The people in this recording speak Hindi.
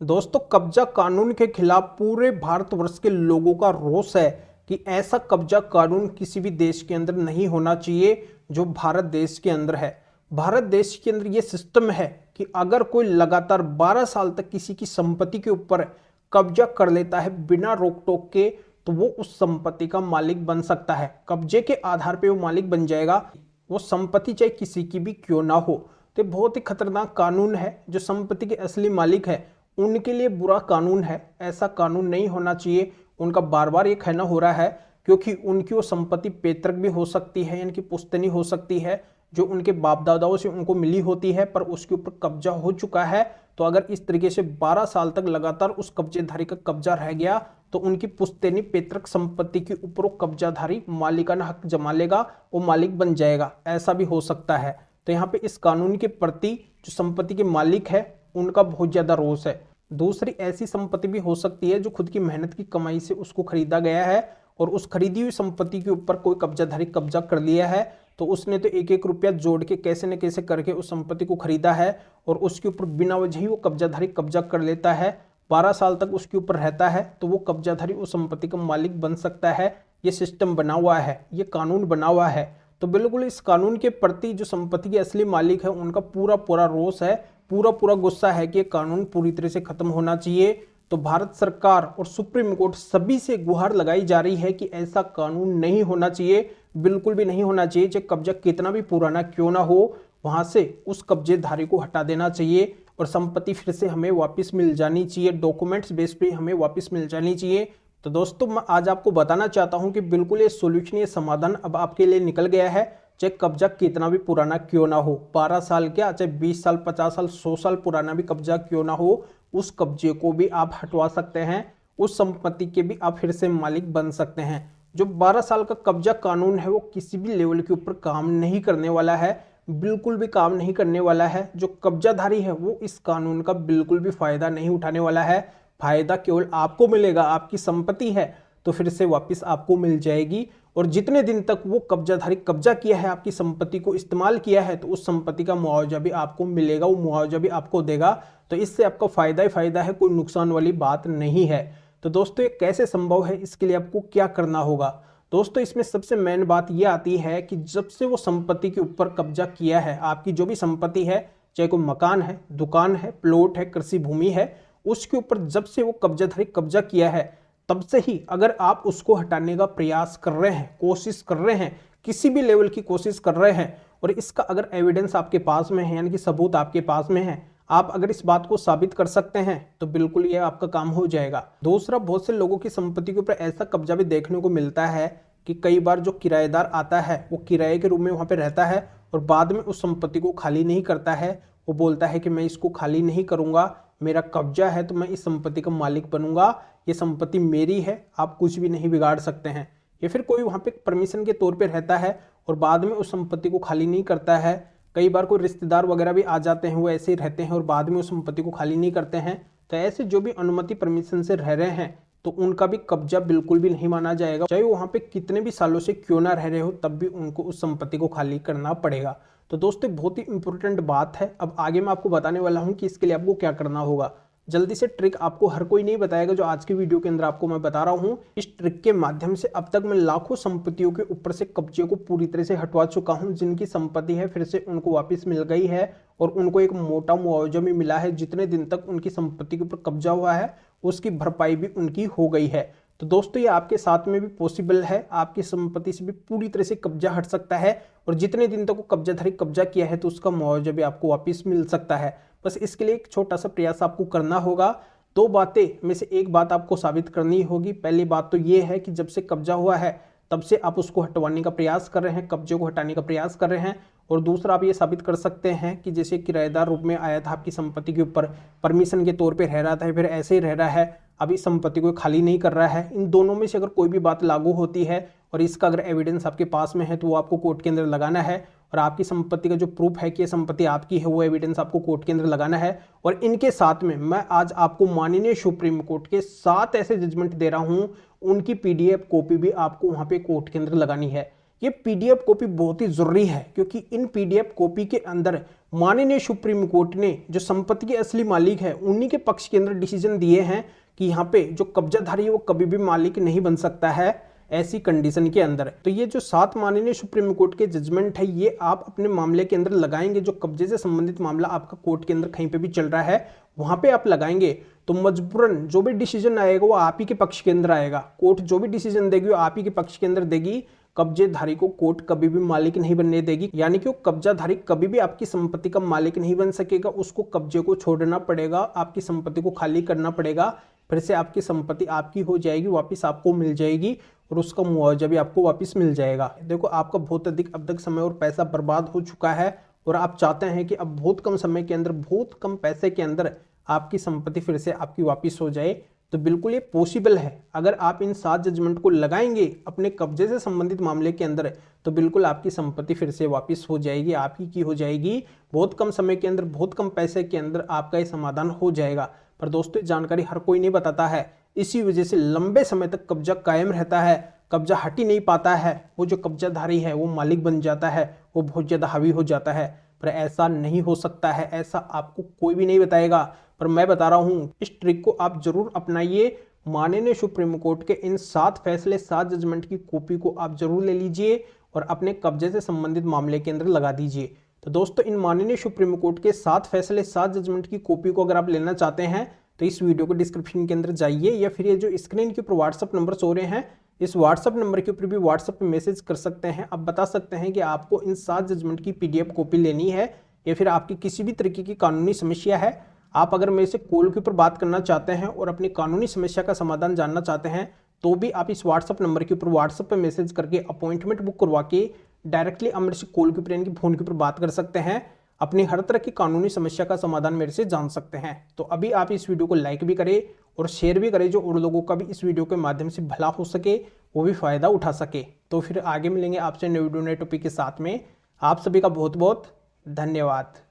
दोस्तों, कब्जा कानून के खिलाफ पूरे भारतवर्ष के लोगों का रोष है कि ऐसा कब्जा कानून किसी भी देश के अंदर नहीं होना चाहिए जो भारत देश के अंदर है। भारत देश के अंदर यह सिस्टम है कि अगर कोई लगातार 12 साल तक किसी की संपत्ति के ऊपर कब्जा कर लेता है बिना रोक टोक के, तो वो उस संपत्ति का मालिक बन सकता है। कब्जे के आधार पर वो मालिक बन जाएगा, वो संपत्ति चाहे किसी की भी क्यों ना हो। तो बहुत ही खतरनाक कानून है। जो संपत्ति के असली मालिक है उनके लिए बुरा कानून है, ऐसा कानून नहीं होना चाहिए। उनका बार बार ये कहना हो रहा है क्योंकि उनकी वो संपत्ति पैतृक भी हो सकती है, यानी कि पुश्तैनी हो सकती है, जो उनके बाप दादाओं से उनको मिली होती है, पर उसके ऊपर कब्जा हो चुका है। तो अगर इस तरीके से 12 साल तक लगातार उस कब्जेधारी का कब्जा रह गया तो उनकी पुश्तैनी पैतृक संपत्ति के ऊपर वो कब्जाधारी मालिकाना हक जमा लेगा, वो मालिक बन जाएगा। ऐसा भी हो सकता है। तो यहाँ पे इस कानून के प्रति जो संपत्ति के मालिक है उनका बहुत ज्यादा रोष है। दूसरी ऐसी संपत्ति भी हो सकती है जो खुद की मेहनत की कमाई से उसको खरीदा गया है और उस खरीदी हुई संपत्ति के ऊपर कोई कब्जाधारी कब्जा कर लिया है, तो उसने तो एक एक रुपया जोड़ के कैसे न कैसे करके उस संपत्ति को खरीदा है और उसके ऊपर बिना वजह ही वो कब्जाधारी कब्जा कर लेता है। 12 साल तक उसके ऊपर रहता है तो वो कब्जाधारी उस संपत्ति का मालिक बन सकता है। ये सिस्टम बना हुआ है, ये कानून बना हुआ है। तो बिल्कुल इस कानून के प्रति जो संपत्ति के असली मालिक है उनका पूरा पूरा रोष है, पूरा पूरा गुस्सा है कि ये कानून पूरी तरह से खत्म होना चाहिए। तो भारत सरकार और सुप्रीम कोर्ट सभी से गुहार लगाई जा रही है कि ऐसा कानून नहीं होना चाहिए, बिल्कुल भी नहीं होना चाहिए। चाहे कब्जा कितना भी पुराना क्यों ना हो, वहां से उस कब्जेधारी को हटा देना चाहिए और संपत्ति फिर से हमें वापस मिल जानी चाहिए, डॉक्यूमेंट्स बेस पे हमें वापस मिल जानी चाहिए। तो दोस्तों, मैं आज आपको बताना चाहता हूं कि बिल्कुल ये सोल्यूशन, ये समाधान अब आपके लिए निकल गया है। चाहे कब्जा कितना भी पुराना क्यों ना हो, 12 साल क्या, चाहे 20 साल, 50 साल, 100 साल पुराना भी कब्जा क्यों ना हो, उस कब्जे को भी आप हटवा सकते हैं, उस संपत्ति के भी आप फिर से मालिक बन सकते हैं। जो 12 साल का कब्जा कानून है वो किसी भी लेवल के ऊपर काम नहीं करने वाला है, बिल्कुल भी काम नहीं करने वाला है। जो कब्जाधारी है वो इस कानून का बिल्कुल भी फायदा नहीं उठाने वाला है। फायदा केवल आपको मिलेगा, आपकी संपत्ति है तो फिर से वापस आपको मिल जाएगी। और जितने दिन तक वो कब्जाधारी कब्जा किया है, आपकी संपत्ति को इस्तेमाल किया है, तो उस संपत्ति का मुआवजा भी आपको मिलेगा, वो मुआवजा भी आपको देगा। तो इससे आपका फायदा ही फायदा है, कोई नुकसान वाली बात नहीं है। तो दोस्तों, ये कैसे संभव है, इसके लिए आपको क्या करना होगा? दोस्तों, इसमें सबसे मेन बात यह आती है कि जब से वो संपत्ति के ऊपर कब्जा किया है, आपकी जो भी संपत्ति है, चाहे कोई मकान है, दुकान है, प्लॉट है, कृषि भूमि है, उसके ऊपर जब से वो कब्जाधारी कब्जा किया है तब से ही अगर आप उसको हटाने का प्रयास कर रहे हैं, कोशिश कर रहे हैं, किसी भी लेवल की कोशिश कर रहे हैं और इसका अगर एविडेंस आपके पास में है, यानी कि सबूत आपके पास में है, आप अगर इस बात को साबित कर सकते हैं तो बिल्कुल ये आपका काम हो जाएगा। दूसरा, बहुत से लोगों की संपत्ति के ऊपर ऐसा कब्जा भी देखने को मिलता है कि कई बार जो किराएदार आता है वो किराए के रूम में वहां पे रहता है और बाद में उस संपत्ति को खाली नहीं करता है। वो बोलता है कि मैं इसको खाली नहीं करूंगा, मेरा कब्जा है तो मैं इस संपत्ति का मालिक बनूंगा, ये संपत्ति मेरी है, आप कुछ भी नहीं बिगाड़ सकते हैं। या फिर कोई वहां पे परमिशन के तौर पे रहता है और बाद में उस संपत्ति को खाली नहीं करता है। कई बार कोई रिश्तेदार वगैरह भी आ जाते हैं, वो ऐसे ही रहते हैं और बाद में उस संपत्ति को खाली नहीं करते हैं। तो ऐसे जो भी अनुमति परमिशन से रह रहे हैं तो उनका भी कब्जा बिल्कुल भी नहीं माना जाएगा, चाहे वो वहां पे कितने भी सालों से क्यों ना रह रहे हो, तब भी उनको उस संपत्ति को खाली करना पड़ेगा। तो दोस्तों, बहुत ही इंपॉर्टेंट बात है। अब आगे मैं आपको बताने वाला हूं कि इसके लिए आपको क्या करना होगा। जल्दी से ट्रिक आपको हर कोई नहीं बताएगा, जो आज की वीडियो के अंदर आपको मैं बता रहा हूं। इस ट्रिक के माध्यम से अब तक मैं लाखों संपत्तियों के ऊपर से कब्जे को पूरी तरह से हटवा चुका हूं। जिनकी संपत्ति है फिर से उनको वापस मिल गई है और उनको एक मोटा मुआवजा भी मिला है। जितने दिन तक उनकी संपत्ति के ऊपर कब्जा हुआ है उसकी भरपाई भी उनकी हो गई है। तो दोस्तों, ये आपके साथ में भी पॉसिबल है, आपकी संपत्ति से भी पूरी तरह से कब्जा हट सकता है और जितने दिन तक वो कब्जाधारी कब्जा किया है तो उसका मुआवजा भी आपको वापस मिल सकता है। बस इसके लिए एक छोटा सा प्रयास आपको करना होगा। दो बातें में से एक बात आपको साबित करनी होगी। पहली बात तो ये है कि जब से कब्जा हुआ है तब से आप उसको हटवाने का प्रयास कर रहे हैं, कब्जे को हटाने का प्रयास कर रहे हैं। और दूसरा, आप ये साबित कर सकते हैं कि जैसे किराएदार रूप में आया था आपकी संपत्ति के ऊपर, परमिशन के तौर पे रह रहा था, फिर ऐसे ही रह रहा है, अभी संपत्ति को खाली नहीं कर रहा है। इन दोनों में से अगर कोई भी बात लागू होती है और इसका अगर एविडेंस आपके पास में है तो वो आपको कोर्ट के अंदर लगाना है और आपकी संपत्ति का जो प्रूफ है कि ये संपत्ति आपकी है वो एविडेंस आपको कोर्ट के अंदर लगाना है। और इनके साथ में मैं आज आपको माननीय सुप्रीम कोर्ट के 7 ऐसे जजमेंट दे रहा हूं, उनकी PDF कॉपी भी आपको वहां पे कोर्ट के अंदर लगानी है। ये पीडीएफ कॉपी बहुत ही जरूरी है, क्योंकि इन पीडीएफ कॉपी के अंदर माननीय सुप्रीम कोर्ट ने जो संपत्ति के असली मालिक है उन्हीं के पक्ष के अंदर डिसीजन दिए हैं कि यहाँ पे जो कब्जाधारी है वो कभी भी मालिक नहीं बन सकता है ऐसी कंडीशन के अंदर। तो ये जो 7 माननीय सुप्रीम कोर्ट के जजमेंट है ये आप अपने मामले के अंदर लगाएंगे। जो कब्जे से संबंधित मामला आपका कोर्ट के अंदर कहीं पे भी चल रहा है वहां पे आप लगाएंगे तो मजबूरन जो भी डिसीजन आएगा वो आप ही के पक्ष के अंदर आएगा। कोर्ट जो भी डिसीजन देगी वो आप ही के पक्ष के अंदर देगी। कब्जेधारी को कोर्ट कभी भी मालिक नहीं बनने देगी, यानी कि वो कब्जाधारी कभी भी आपकी संपत्ति का मालिक नहीं बन सकेगा। उसको कब्जे को छोड़ना पड़ेगा, आपकी संपत्ति को खाली करना पड़ेगा, फिर से आपकी संपत्ति आपकी हो जाएगी, वापस आपको मिल जाएगी और उसका मुआवजा भी आपको वापस मिल जाएगा। देखो आपका बहुत अधिक अब तक समय और पैसा बर्बाद हो चुका है और आप चाहते हैं कि अब बहुत कम समय के अंदर, बहुत कम पैसे के अंदर आपकी संपत्ति फिर से आपकी वापस हो जाए। तो बिल्कुल ये पॉसिबल है। अगर आप इन 7 जजमेंट को लगाएंगे अपने कब्जे से संबंधित मामले के अंदर तो बिल्कुल आपकी संपत्ति फिर से वापस हो जाएगी, आपकी की हो जाएगी। बहुत कम समय के अंदर, बहुत कम पैसे के अंदर आपका ये समाधान हो जाएगा। पर दोस्तों जानकारी हर कोई नहीं बताता है, इसी वजह से लंबे समय तक कब्जा कायम रहता है, कब्जा हट ही नहीं पाता है। वो जो कब्जाधारी है वो मालिक बन जाता है, वो बहुत ज़्यादा हावी हो जाता है। पर ऐसा नहीं हो सकता है, ऐसा आपको कोई भी नहीं बताएगा। पर मैं बता रहा हूँ इस ट्रिक को आप जरूर अपनाइए। माननीय सुप्रीम कोर्ट के इन 7 फैसले, 7 जजमेंट की कॉपी को आप जरूर ले लीजिए और अपने कब्जे से संबंधित मामले के अंदर लगा दीजिए। तो दोस्तों इन माननीय सुप्रीम कोर्ट के 7 फैसले, 7 जजमेंट की कॉपी को अगर आप लेना चाहते हैं तो इस वीडियो को डिस्क्रिप्शन के अंदर जाइए या फिर ये जो स्क्रीन के ऊपर व्हाट्सअप नंबर सो रहे हैं इस व्हाट्सअप नंबर के ऊपर भी व्हाट्सअप पे मैसेज कर सकते हैं। आप बता सकते हैं कि आपको इन 7 जजमेंट की पीडीएफ कॉपी लेनी है या फिर आपकी किसी भी तरीके की कानूनी समस्या है। आप अगर मेरे से कॉल के ऊपर बात करना चाहते हैं और अपनी कानूनी समस्या का समाधान जानना चाहते हैं तो भी आप इस व्हाट्सअप नंबर के ऊपर व्हाट्सअप पे मैसेज करके अपॉइंटमेंट बुक करवा के डायरेक्टली मेरे से कॉल के ऊपर यानी कि फोन के ऊपर बात कर सकते हैं। अपनी हर तरह की कानूनी समस्या का समाधान मेरे से जान सकते हैं। तो अभी आप इस वीडियो को लाइक भी करें और शेयर भी करें, जो और लोगों का भी इस वीडियो के माध्यम से भला हो सके, वो भी फायदा उठा सके। तो फिर आगे मिलेंगे आपसे नए वीडियो नए टॉपिक के साथ में। आप सभी का बहुत बहुत धन्यवाद।